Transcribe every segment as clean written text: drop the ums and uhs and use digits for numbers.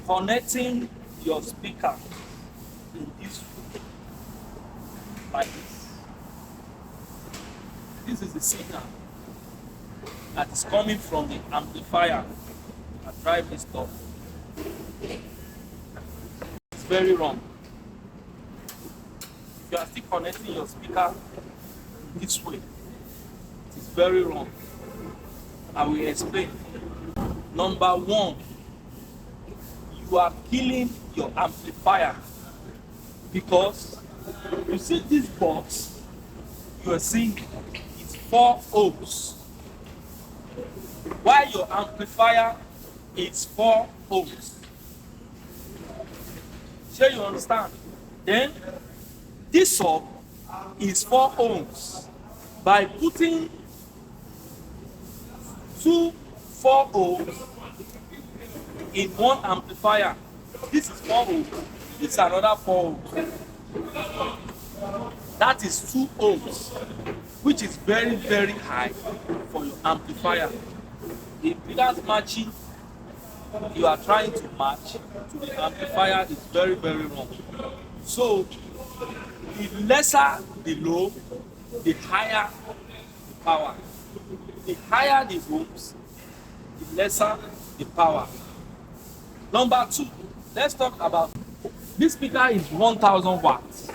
connecting your speaker in this way, like this. This is the signal that is coming from the amplifier that drives this stuff. It's very wrong. If you are still connecting your speaker this way, it is very wrong. I will explain. Number one, you are killing your amplifier because you see this box you are seeing is 4 ohms, while your amplifier is 4 ohms. Sure you understand? Then this sub is 4 ohms. By putting 2 4 ohms in one amplifier, this is 4 ohms, this is another 4 ohms. That is 2 ohms, which is very, very high for your amplifier. The impedance matching you are trying to match to the amplifier is very, very wrong. So the lesser the low, the higher the power. The higher the ohms, the lesser the power. Number two, let's talk about this speaker is 1000 watts.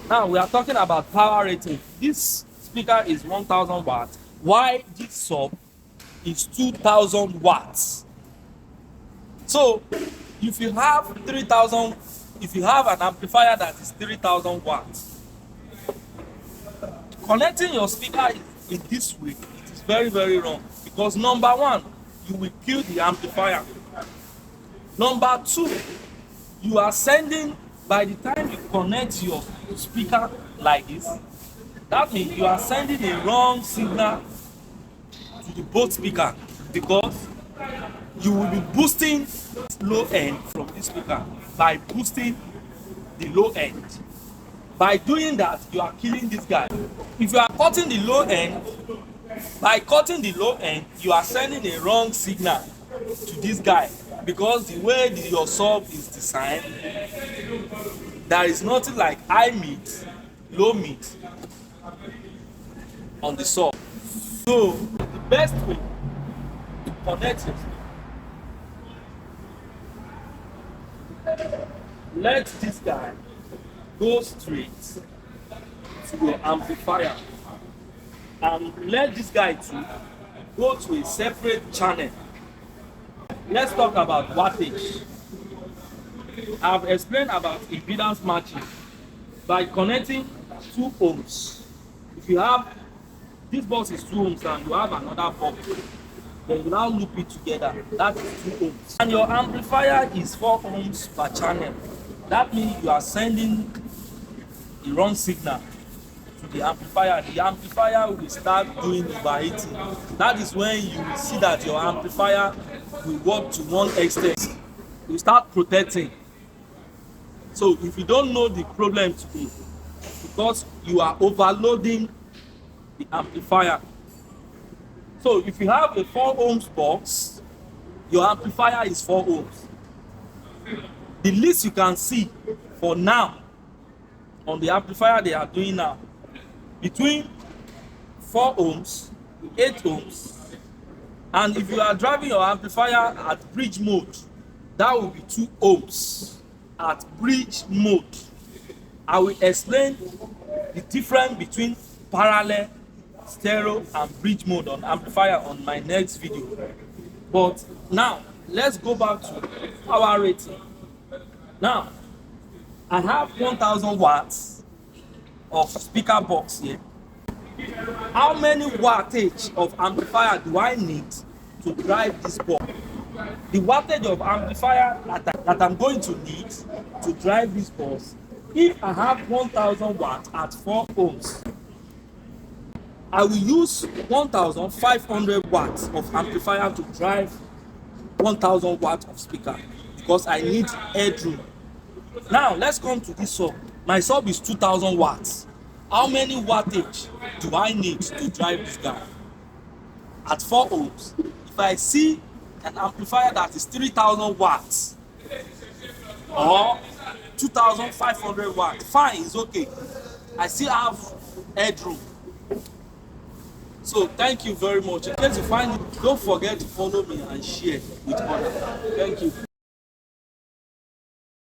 Now we are talking about power rating. This speaker is 1000 watts, while this sub is 2000 watts. So if you have an amplifier that is 3000 watts, connecting your speaker in this way, it is very, very wrong, because number one, you will kill the amplifier. Number two, you are sending, by the time you connect your speaker like this, that means you are sending a wrong signal to the both speaker, because you will be boosting low end from this speaker by boosting the low end. By doing that, you are killing this guy. If you are cutting the low end, by cutting the low end, you are sending a wrong signal to this guy, because the way your sub is designed, there is nothing like high mid, low mid on the sub. So the best way to connect it, let this guy go straight to your amplifier, and let this guy too go to a separate channel. Let's talk about wattage. I've explained about impedance matching by connecting 2 ohms. If you have this box is 2 ohms and you have another box, then you now loop it together. That is 2 ohms. And your amplifier is 4 ohms per channel. That means you are sending the wrong signal to the amplifier. The amplifier will start doing overheating. That is when you will see that your amplifier will work to one extent. You start protecting. So if you don't know the problem today, because you are overloading the amplifier. So if you have a 4 ohms box, your amplifier is 4 ohms. The least you can see for now on the amplifier they are doing now, between 4 ohms, 8 ohms. And if you are driving your amplifier at bridge mode, that will be 2 ohms at bridge mode. I will explain the difference between parallel, stereo and bridge mode on amplifier on my next video. But now let's go back to power rating. Now I have 1000 watts of speaker box here. How many wattage of amplifier do I need to drive this box? The wattage of amplifier that I'm going to need to drive this box, if I have 1000 watts at 4 ohms, I will use 1500 watts of amplifier to drive 1000 watts of speaker, because I need headroom. Now let's come to this sub. My sub is 2000 watts. How many wattage do I need to drive this guy at 4 ohms? If I see an amplifier that is 3,000 watts or 2,500 watts, fine, it's okay. I still have headroom. So thank you very much. In case you find it, don't forget to follow me and share with others. Thank you.